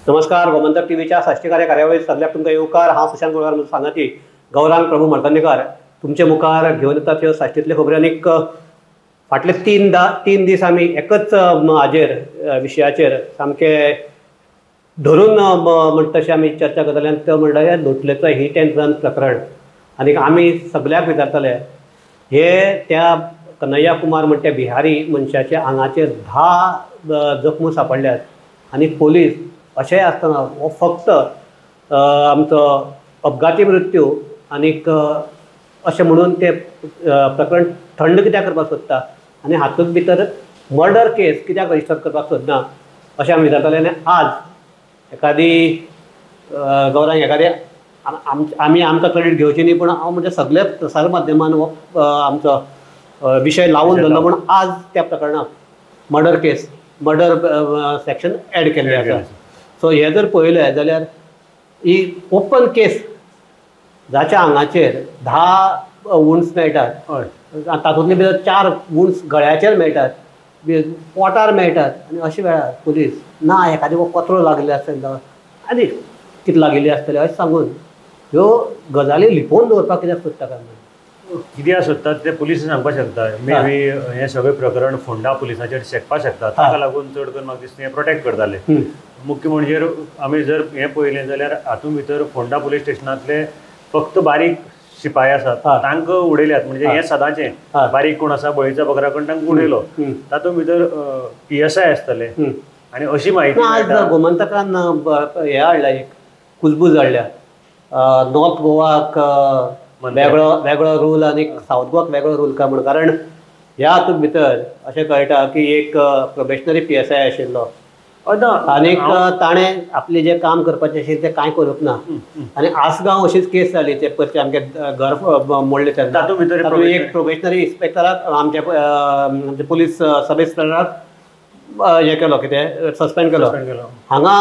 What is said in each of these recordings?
नमस्कार. गोमंतक टीव्हीच्या साष्टीकार्य कार्यावळीत सगळ्याक तुमकां येवकार. हांव सुशांत गोळकार म्हजो सांगाती गौरांग प्रभू मडकर्णीकार तुमचे मुखार घेवन येतात ह्यो साश्टींतल्यो खबरी. आनीक फाटले तीन दीस आमी एकच हाजेर विशयाचेर सामके धरून म्हणटा तशें आमी चर्चा करताले आनी तो म्हणटा लोटलेचो हिट एंड रन प्रकरण. आनीक आमी सगळ्याक विचारताले हे त्या कन्हैया कुमार म्हणटा बिहारी मनशाच्या आंगाचेर 10 जखमो सापडल्यात आनी पोलीस अशेंय आसतना हो फक्त आमचो अपघाती मृत्यू आनीक अशें म्हणून ते प्रकरण थंड कित्याक करपाक सोदता आनी हातूंत भितर मर्डर केस कित्याक रजिस्टर करपाक सोदना अशें आमी विचारताले. आनी आज एखादी गौरांग एखादी आमी आमकां क्रेडीट घेवची न्ही, पूण हांव म्हणजे सगळे प्रसार माध्यमान हो आमचो विशय लावून धरलो. पूण आज त्या प्रकरणाक मर्डर सेक्शन एड केल्लें आसा. सो हे जर पळयलें जाल्यार ही ओपन केस जाच्या आंगाचेर 10 वुंड्स मेळटात. तातूंतले भितर 4 वुंड्स गळ्याचेर मेळटात, पोटार मेळटात. आनी अशे वेळार पुलीस ना एखादी कचरो लागले आसतलो आनी कितें लागिल्ली आसतलें अशें सांगून ह्यो गजाली लिपोवन दवरपाक कित्याक सोदता काय कित्याक सोदतात ते पुलीस सांगपाक शकता. मे बी हें सगळें प्रकरण फोंडा पुलिसाचेर शेकपाक शकता. ताका लागून चड करून म्हाका दिसता हें प्रोटेक्ट करताले. मुख्य म्हणजे आमी जर हें पळयलें जाल्यार हातूंत भितर फोंडा पुलीस स्टेशनांतले फक्त बारीक शिपाई आसात तांकां उडयल्यात. म्हणजे हें सदांचें बारीक कोण आसा बळीचा बकरा कोण तांकां उडयलो. तातूंत भितर PSI आसतले आनी अशी म्हायती गोमंतकान हें हाडल्या एक कुजबूज हाडल्या. नॉर्थ गोवाक वेगळो रूल आनी सावथ गोवाक वेगळो रूल काय म्हणून. कारण ह्या हातूंत भितर अशें कळटा की एक प्रोबेशनरी PSI आशिल्लो आनीक ताणें आपलें जें काम करपाचें आशिल्लें तें कांय करूंक ना. आनी आसगांव अशीच केस जाली ते परते आमगे घर मोडले तेन्ना. तातूंत भितर एक प्रोबेशनरी इन्स्पेक्टराक आमचे पुलीस सब इन्स्पेक्टराक हें केलो, कितें सस्पेंड केलो. हांगा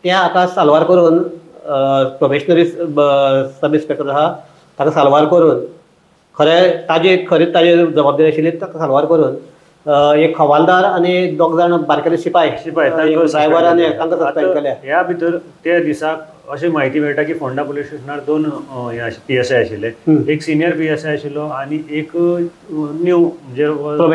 त्या हाका साल्वार करून प्रोबेशनरी सब इन्स्पेक्टर आहा ताका साल्वार करून खरीच ताजी जबाबदारी आशिल्ली ताका साल्वार करून एक हवालदार आनी 2 जाण बारकेले शिपाई ड्रायव्हर आनी तांकां सस्पेंड केल्या. ह्या भितर त्या दिसाक अशी म्हायती मेळटा की फोंडा पुलीस स्टेशनार 2 PSI आशिल्ले. एक सिनियर PSI आशिल्लो आनी एक न्यू म्हणजे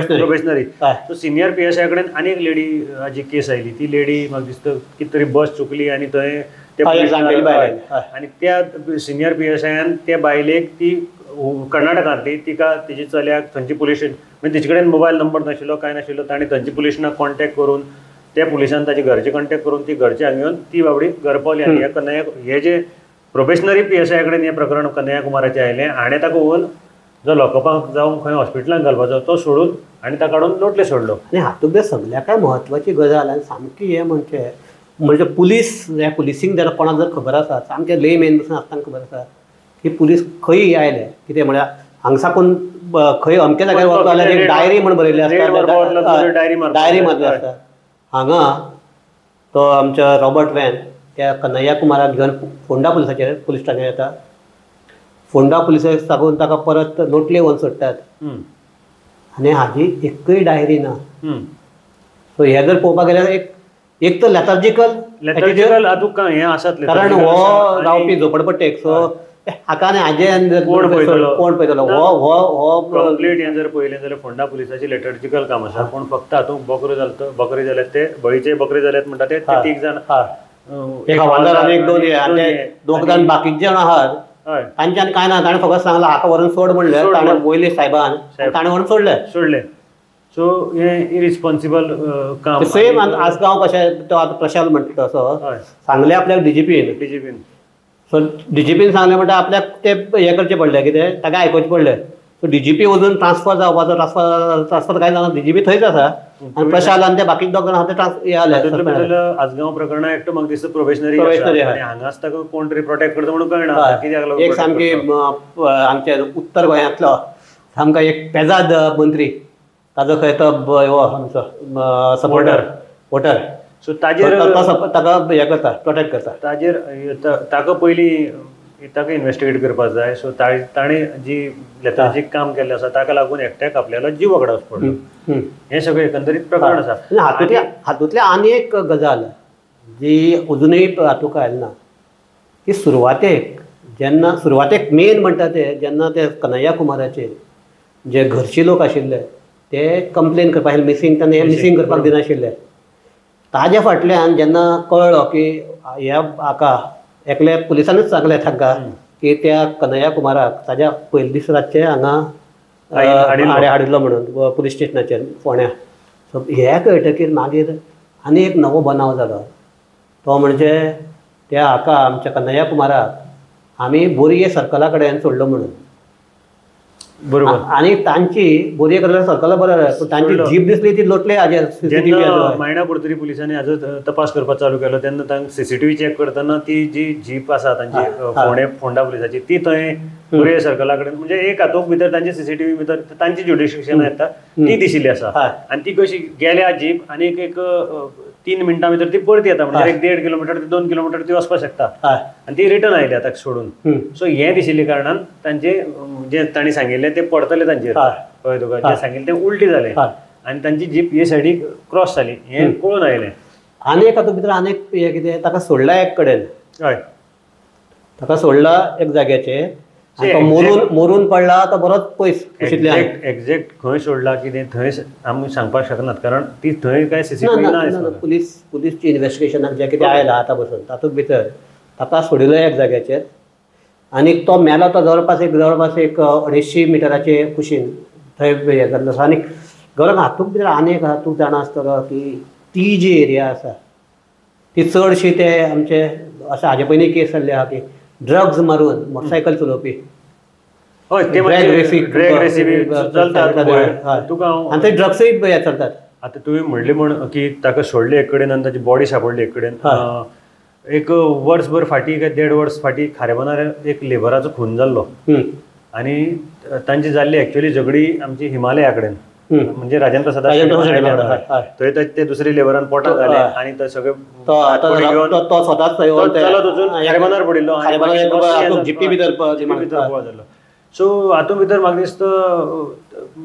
प्रोबेशनरी. सो सिनियर PSI कडेन आनी एक लेडी हाजी केस आयली. ती लेडी म्हाका दिसता कितें तरी बस चुकली आनी थंय आनी त्या सिनियर PSIन त्या बायलेक ती कर्नाटकांतली तिका तिची चल्याक थंयची पुलीस स्टेशन म्हणजे तिचे कडेन मोबायल नंबर नाशिल्लो कांय नाशिल्लो. ताणें थंयची पुलीस स्टेशनाक कॉन्टॅक्ट करून त्या पुलिसान ताचे घरचे कॉन्टॅक्ट करून ती घरचे हांगा येवन ती बाबडी घर पावली. आनी कन्हैया हे जे प्रोबेशनरी PSI कडेन हें प्रकरण कन्हैया कुमाराचें आयलें हाणें ताका व्हरून जो लॉकअपाक जावं खंय हॉस्पिटलांत घालपाचो तो सोडून आनी ताका काडून लोटले सोडलो. आनी हातूंत सगळ्या काय म्हत्वाची गजाल आनी सामकी हें म्हणजे पुलीस हे पुलिसींग जर कोणाक जर खबर आसा सामकें ले मेन पसून आसतना खबर आसा की पुलीस खंय आयले कितें म्हळ्यार हांगसाकून खंय अमके जाग्यार वचपाक जाल्यार एक डायरी म्हण बरयल्ली आसता, डायरी मारली आसता. हांगा तो आमचो रॉबर्ट वॅन त्या कन्हैया कुमाराक घेवन फोंडा पुलिसाचेर पुलीस ठाण्यार येता. फोंडा पुलिसाक सांगून ताका परत लोटले व्हरून सोडटात आनी हाजी एकूय डायरी ना. सो हे जर पळोवपाक गेल्यार एक तर लेथार्जिकल हातूंत हें आसात. कारण हो रावपी झोपडपट्टेक सो हाका आनी हाजे कोण पळयतलो हो कंप्लीट हें जर पळयलें जाल्यार फोंडा पुलिसाचें लेथार्जिकल काम आसा. पूण फक्त हातूंत बकरी जाल्यात ते बळीचे बकरी जाल्यात म्हणटा ते 3 जाण एक हवालदार आनी एक 2 जाण बाकीचे जाण आहात तांच्यान कांय ना. ताणें फकत सांगलां हाका व्हरून सोड म्हणलें. ताणें वयले सायबान ताणें व्हरून सोडले. सो हें इरिस्पॉन्सिबल काम. सेम आसगांव कशें तो आतां प्रशांत म्हणटा तसो सांगलें आपल्याक डीजीपीन. सो डीजीपीन सांगलें म्हणटा आपल्याक ते हें करचें पडलें कितें ताका आयकोचें पडलें. सो डीजीपी वचून ट्रान्सफर जावपाचो ट्रान्सफर कांय जाना. डीजीपी थंयच आसा आनी प्रशांत आनी ते बाकीचे 2 जाण आहा ते हे जाले. आसगांव प्रकरणाक एकटो म्हाका दिसता प्रोबेशनरी हांगाच ताका कोण तरी प्रोटेक्ट करता म्हणून कळना कित्याक लागून. एक सामकी आमच्या उत्तर गोंयांतलो सामको एक पेजाद मंत्री ताजो खंय तो आमचो सपोर्टर वोटर. सो ताजेर ताका हें करता प्रोटेक्ट करता. ताजेर ताका पयलीं ताका इन्वेस्टिगेट करपाक जाय. सो ताणें जी लेथार्जीक काम केल्लें आसा ताका लागून एकट्याक आपल्याला जीव वगडावच पडलो. हें सगळें एकंदरीत प्रकरण आसा. हातूंतले आनी एक गजाल जी अजूनही हातूंक आयली ना की सुरवातेक मेन म्हणटा ते जेन्ना ते कन्हैया कुमाराचे जे घरचे लोक आशिल्ले ते कंप्लेन करपाक मिसींग तेन्ना हे मिसींग करपाक दिनाशिल्ले. ताज्या फाटल्यान जेन्ना कळ्ळो की ह्या हाका एकल्या पुलिसानूच सांगलें तांकां की त्या कन्हैया कुमाराक ताज्या पयले दीस रातचे हांगा हाडिल्लो म्हणून पुलीस स्टेशनाचेर फोंड्या. सो हे कळटकीर मागीर आनी एक नवो बनाव जालो. तो म्हणजे त्या हाका आमच्या कन्हैया कुमाराक आमी बोरये सर्कला कडेन सोडलो म्हणून. बरोबर. आनी तांची बोरये सर्कला बरोबर पूण तांची जीप दिसली ती लोटले हाजेर सीसीटीव्ही. मायणा कुडतरी पुलिसांनी हाजो तपास करपाक चालू केलो तेन्ना तांकां सीसीटीव्ही चॅक करतना ती जी जीप आसा तांची फोंडा पुलिसाची ती थंय बोरये सर्कला कडेन म्हणजे एक हातूंक भितर तांचे सीसीटीव्ही भितर तांची ज्युडिशिक्शन येता ती दिशिल्ली आसा. आनी ती कशी गेल्या जीप आनी एक 3 मिनटां भितर ती परत येता म्हणजे 1.5 किलोमीटर ते 2 किलोमीटर ती वचपाक शकता आनी ती रिटर्न आयली ताका सोडून. सो हें दिशिल्ले कारणान तांचे जे तांणी सांगिल्लें ते पडतले तांचेर कळ्ळें तुका. जे सांगिल्लें तें उलटी जालें आनी तांची जीप हे सायडीक क्रॉस जाली हें कळून आयलें. आनी एक हातूंत भितर आनीक हें कितें ताका सोडला एक कडेन. हय ताका सोडला एक जाग्याचेर मोरून पडला तो बरोच पयस कुशींतल्यान. एक्झॅक्ट खंय सोडला कितें थंय आमी सांगपाक शकनात कारण ती थंय काय सीसीटीव्ही ना. पुलीसची इन्व्हेस्टिगेशनाक जें कितें आयलां आतां पसून तातूंत भितर ताका सोडिल्लो एक जाग्याचेर आनी तो मेलो तो जवळपास एक 250 मिटराचे कुशीन थंय हें जाल्लो आसा. आनी गौरव हातूंत भितर आनी एक तूं जाणा आसतलो की ती जी एरिया आसा ती चडशी ते आमचे अशें हाजे पयलीं केस जाल्ली आहा की ड्रग्स मारून मोटरसायकल चलोवपी. हय ते ड्रग रेसिपी चलतात तुका आनी थंय ड्रग्सूय चलतात. आतां तुवें म्हणलें म्हण की ताका सोडले एक कडेन आनी ताची बॉडी सापडली एक कडेन. एक वर्सभर फाटीं काय 1.5 वर्स फाटीं खारेबानार एक लेबराचो खून जाल्लो आनी तांची जाल्ली एक्चुअली झगडी आमची हिमालया कडेन म्हणजे राजेंद्र प्रसाद थंय ते दुसरे लेबरान पोटाक घाले आनी ते सगळे खारेबानार पडिल्लो जिपी भितर जाल्लो. सो हातूंत भितर म्हाका दिसता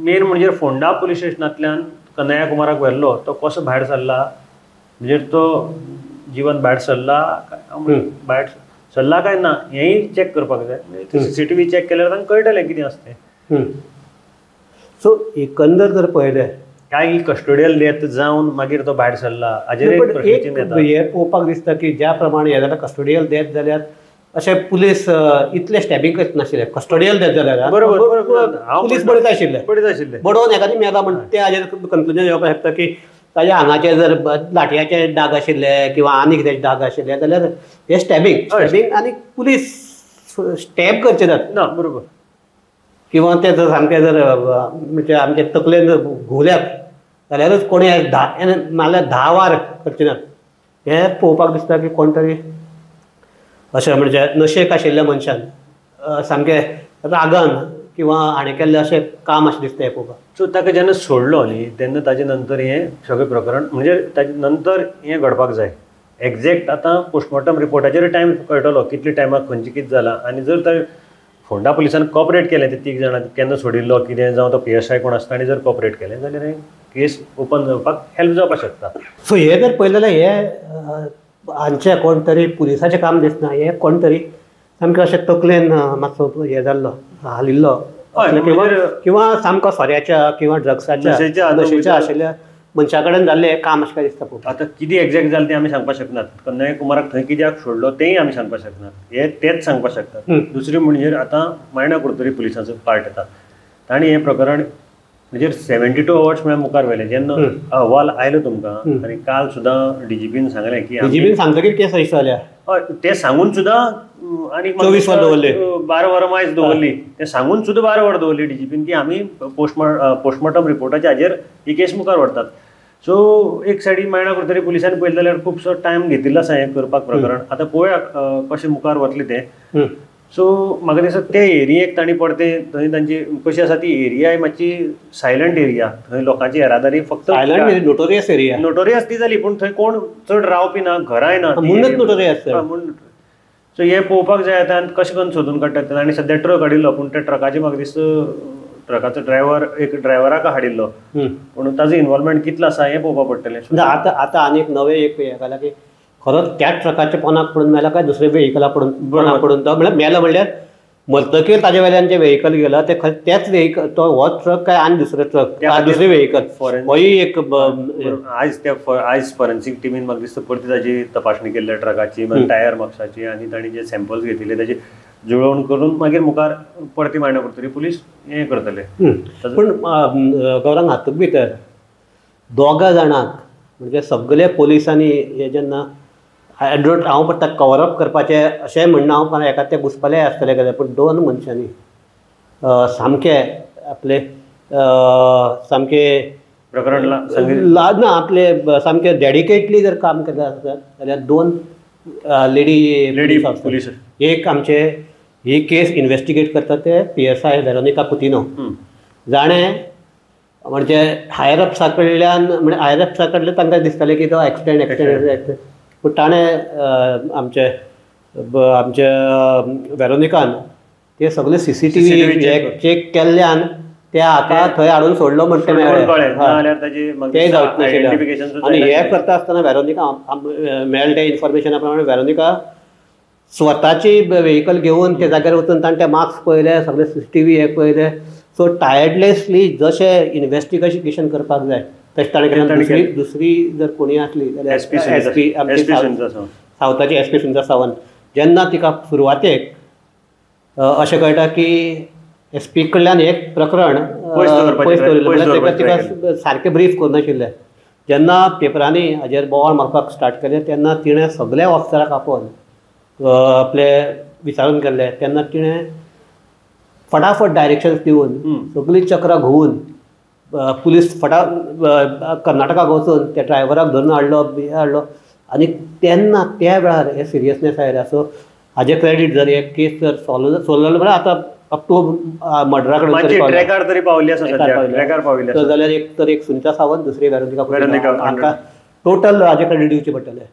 मेन म्हणजे फोंडा पुलीस स्टेशनांतल्यान कन्हैया कुमाराक व्हेल्लो तो कसो भायर सरला म्हणजे तो जीवन भायर सरला काय ना हेंय चॅक करपाक जाय. सीसीटीव्ही चॅक केल्यार तांकां कळटलें कितें आसता तें. सो एकंदर जर पळयलें काय कस्टोडियल डेथ जावन मागीर तो भायर सरला हाजेर हें पळोवपाक दिसता की ज्या प्रमाणे हे जाल्यार कस्टोडियल डेथ जाल्यार अशें पुलीस इतले स्टॅबिंग करता नाशिल्ले. कस्टोडियल डेथ जाल्यार पुलीस बडयत आशिल्ले बडोवन एखादी मेला म्हण ते हाजेर कन्क्लुजन येवपाक शकता की ताज्या हांगाचे जर लाटयाचे डाग आशिल्ले किंवा आनी कितें डाग आशिल्ले जाल्यार हे स्टॅबिंग आनी पुलीस स्टॅब करचे ना. बरोबर. किंवा ते जर सामकें जर म्हणजे आमचे तकलेन जर घुवल्यात जाल्यारूच कोणी नाल्यार 10 वार करचे नात. हें पळोवपाक दिसता की कोण तरी अशें म्हणजे नशेक आशिल्ल्या मनशान सामकें रागान किंवा हाणें केल्लें अशें काम अशें दिसता हें पळोवपाक. सो ताका जेन्ना सोडलो न्ही तेन्ना ताजे नंतर हें सगळें प्रकरण म्हणजे ताजे नंतर हें घडपाक जाय. एक्झॅक्ट आतां पोस्टमॉर्टम रिपोर्टाचेर टायम कळटलो कितले टायमाक खंयचे कितें जालां आनी जर तर फोंडा पुलिसान कॉपरेट केलें ते 3 जाणां केन्ना सोडिल्लो कितें जावं तो PSI कोण आसता आनी जर कॉपरेट केलें जाल्यार हें केस ओपन जावपाक हेल्प जावपाक शकता. सो हें जर पळयलें जाल्यार हें हांचें कोण तरी पुलिसाचें काम दिसना. हें कोण तरी सामकें अशें तकलेन मातसो हें जाल्लो हालिल्लो किंवा सामको सोऱ्याच्या किंवा ड्रग्साच्या नशेच्या आशिल्ल्या मनशा कडेन जाल्लें काम अशें दिसता पळोवपाक. आतां कितें एक्झॅक्ट जालें तें आमी सांगपाक शकनात. कन्हैया कुमाराक थंय कित्याक सोडलो तेंय आमी सांगपाक शकनात. हे तेच सांगपाक शकतात. दुसरी म्हणजे आतां मायणा कुडतरी पुलिसांचो पार्ट येता तांणी हें प्रकरण म्हणजे 72 आवर्स म्हळ्यार मुखार व्हेलें. जेन्ना अहवाल आयलो तुमकां आनी काल सुद्दां DGPन सांगलें की DGPन सांगतकीर केस रजिस्टर जाल्या. हय ते सांगून सुद्दां आनी 24 वर दवरले 12 वरां मायज दवरली. ते सांगून सुद्दां 12 वरां दवरली DGPन की आमी पोस्टमॉर्टम रिपोर्टाच्या हाजेर ही केस मुखार व्हरतात. सो एक सायडी मायणा कुडतरी पुलिसांनी पळयलें जाल्यार खुबसो टायम घेतिल्लो आसा हें करपाक प्रकरण. आतां पळोवया कशें मुखार वतलें तें. सो म्हाका दिसता ते एरियेक तांणी पडते थंय तांची कशी आसा ती एरिया मातशी सायलंट एरिया. थंय लोकांची येरादारी फक्त नोटोरियस एरिया नोटोरियस ती जाली पूण थंय कोण चड रावपी ना घरांय ना नोटोरियस. सो हें पळोवपाक जाय आतां आनी कशें करून सोदून काडटात. आनी सद्या ट्रक हाडिल्लो पूण त्या ट्रकाची म्हाका दिसता ट्रकाचो ड्रायव्हराक हाडिल्लो पूण ताजो इनवॉल्वमेंट कितलो आसा हें पळोवपाक पडटलें. आतां आनी एक नवें एक हें जालां की खरोच त्याच ट्रकाच्या पोनाक पडून मेला काय दुसरे व्हेकला पडून पोनाक पडून तो म्हणजे मेलो म्हणल्यार मरतकीर ताजे वयल्यान जे व्हेकल गेला ते खरें तेच व्हेकल तो हो ट्रक काय आनी दुसरे ट्रक दुसरे व्हेकल होय एक आयज फॉरेन्सीक टिमीन म्हाका दिसता परती ताजी तपासणी केल्ल्या ट्रकाची टायर मार्क्साची आनी तांणी जे सॅम्पल्स घेतिल्ले ताजे जुळवण करून मागीर मुखार परती मांडना करतली पुलीस हें करतले. पूण गौरांग हातूंत भितर दोगा जाणांक म्हणजे सगळे पोलिसांनी हे जेन्ना हांव पडटा कवर अप करपाचें अशेंय म्हणना हांव एका ते घुसपाले आसतले गेले पूण 2 मनशांनी सामके आपले सामके प्रकरण ना आपले सामके डेडिकेटली जर काम केलें आसत जाल्यार 2 लेडी पुलीस एक आमचे ही केस इन्व्हेस्टिगेट करता ते PSI वेरोनिका कुतिनो जाणें म्हणजे हायर अप्सा कडल्यान म्हणजे हायर अप्सा कडल्यान तांकां दिसतालें की तो एक्सटेंड पूण ताणें आमचे वेरोनिकान ते सगळे CCTV चेक केल्ल्यान ते आतां थंय हाडून सोडलो म्हणटा तें जावच नाशिल्लें. आनी हें करता आसतना वेरोनिका मेळ्ळें तें इन्फॉर्मेशना प्रमाणे वेरोनिका स्वताची व्हेकल घेवन ते जाग्यार वचून ताणें ते मार्क्स पळयले सगळे CCTV हे पळयले. सो टायर्डलेसली जशें इन्व्हेस्टिगेशन करपाक जाय तशें ताणें केलें. दुसरी जर कोणी आसली जाल्यार सावथाची SP सुंदर सावंत जेन्ना तिका सुरवातेक अशें कळटा की SP कडल्यान एक प्रकरण पयस दवरिल्लें तिका सारकें ब्रीफ करनाशिल्लें. जेन्ना पेपरांनी हाजेर बोवाळ मारपाक स्टार्ट केलें तेन्ना तिणें सगळ्या ऑफिसराक आपोवन आपले विचारून केल्ले तेन्ना तिणें फटाफट डायरेक्शन्स दिवन सगळीं चक्रां घुंवून पुलीस कर्नाटकाक वचून त्या ड्रायव्हराक धरून हाडलो आनी तेन्ना त्या वेळार हे सिरियसनेस आयल्या. सो हाजे क्रेडीट जर एक केस जर सॉल्व म्हळ्यार आतां अप टू मर्डरा कडेन जाल्यार एक सुनीता सावंत दुसरी वेरोनिका टोटल हाजे क्रेडीट दिवचे पडटले.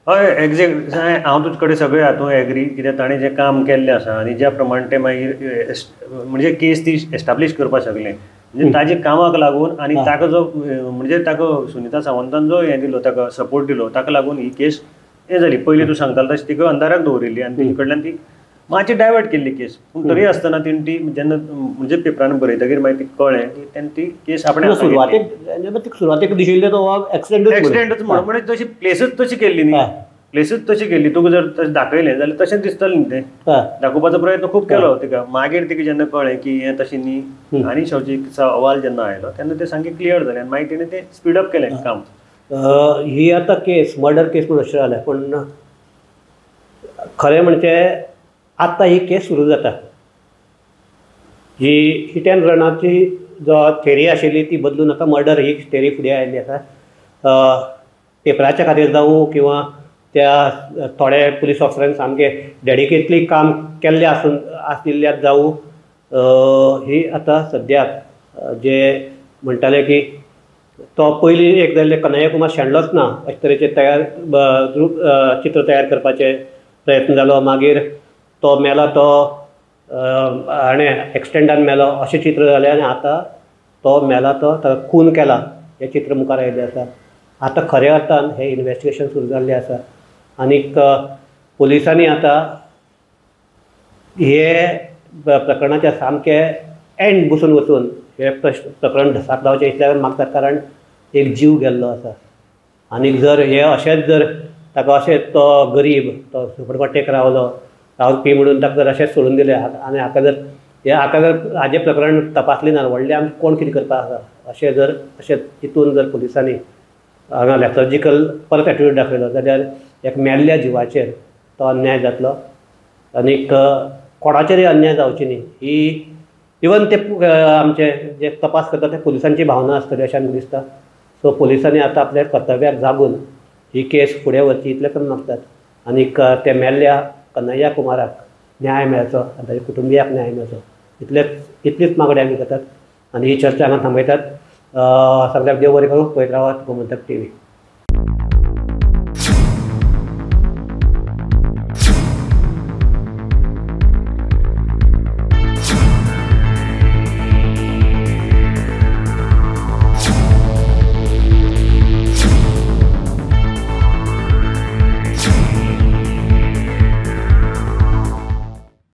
हय एग्जॅक्ट हांव तुजे कडेन सगळें हातूंत एग्री कित्याक ताणें जें काम केल्लें आसा आनी ज्या प्रमाणे तें मागीर म्हणजे केस ती एस्टाब्लीश करपाक शकलें म्हणजे ताजे कामाक लागून आनी ताका जो म्हणजे ताका सुनीता सावंतान जो हें दिलो ताका सपोर्ट दिलो ताका लागून ही केस हें जाली. पयलीं तूं सांगतालो तशें तिका अंधाराक दवरिल्ली आनी तिचे कडल्यान ती मातशी डायवर्ट केल्ली केस. पूण तरी आसतना तिणें ती जेन्ना म्हणजे पेपरान बरयतकीर मागीर ती कळ्ळें की तेन्ना ती केस आपणे सुरवातेक दिशिल्ले तो एक्सिडेंटूच म्हणजे तशी प्लेसूच तशी केल्ली न्ही प्लेसूच तशी केल्ली. तुका जर तशें दाखयलें जाल्यार तशेंच दिसतलें न्ही तें दाखोवपाचो प्रयत्न खूब केलो तिका. मागीर तिका जेन्ना कळ्ळें की हें तशें न्ही आनी शेवटीचो अहवाल जेन्ना आयलो तेन्ना तें सामकें क्लियर जालें आनी मागीर तिणें तें स्पीड अप केलें काम. ही आतां केस मर्डर केस म्हणून अशें जालें पूण खरें म्हणजे आतां ही केस सुरू जाता. ही हिट एंड रनाची जो थेरी आशिल्ली ती बदलून आतां मर्डर ही थेरी फुडें आयिल्ली आसा. पेपराच्या खातीर जावं किंवा त्या थोडे पुलीस ऑफिसरांनी सामके डेडिकेटली काम केल्लें आशिल्ल्याक जावं ही आतां सद्याक जे म्हणटाले की तो पयलीं एक जाल्ले कन्हैया कुमार शेणलोच ना अशे तरेचे चित्र तयार करपाचे प्रयत्न जालो. मागीर तो मेला तो हाणें एक्सटेंडान मेलो अशें चित्र जालें आनी आतां तो मेला तो ताका खून केला हें चित्र मुखार आयिल्लें आसा. आतां खऱ्या अर्थान हें इन्व्हेस्टिगेशन सुरू जाल्लें आसा आनीक पुलिसांनी आतां हे प्रकरणाचें सामकें एंड बसून वचून हे प्रकरण धसाक लावचें इतल्यान मागतात कारण एक जीव गेल्लो आसा. आनीक जर हे अशेंच जर ताका अशेंच तो गरीब तो झोपडपट्टेक रावून पी म्हणून ताका जर अशेंच सोडून दिलें आनी हाका जर हाजें प्रकरण तपासलें ना व्हडलें आमी कोण कितें करपाक आसा अशें जर अशें चिंतून जर पुलिसांनी हांगा लॅथर्जिकल परत एटिट्यूड दाखयलो जाल्यार एक मेल्ल्या जिवाचेर तो अन्याय जातलो आनीक कोणाचेरय अन्याय जावची न्ही ही इवन ते आमचे जे तपास करता ते पुलिसांची भावना आसतली अशें आमकां दिसता. सो पुलिसांनी आतां आपल्या कर्तव्याक जागून ही केस फुडें व्हरची इतलें करून मागतात आनीक त्या मेल्ल्या कन्हैया कुमाराक न्याय मेळचो आनी ताच्या कुटुंबियाक न्याय मेळचो इतलीच मागणी आमी करतात आनी ही चर्चा हांगा थांबयतात. सगळ्याक देव बरें करूं. पळयत रावात गोमंतक TV.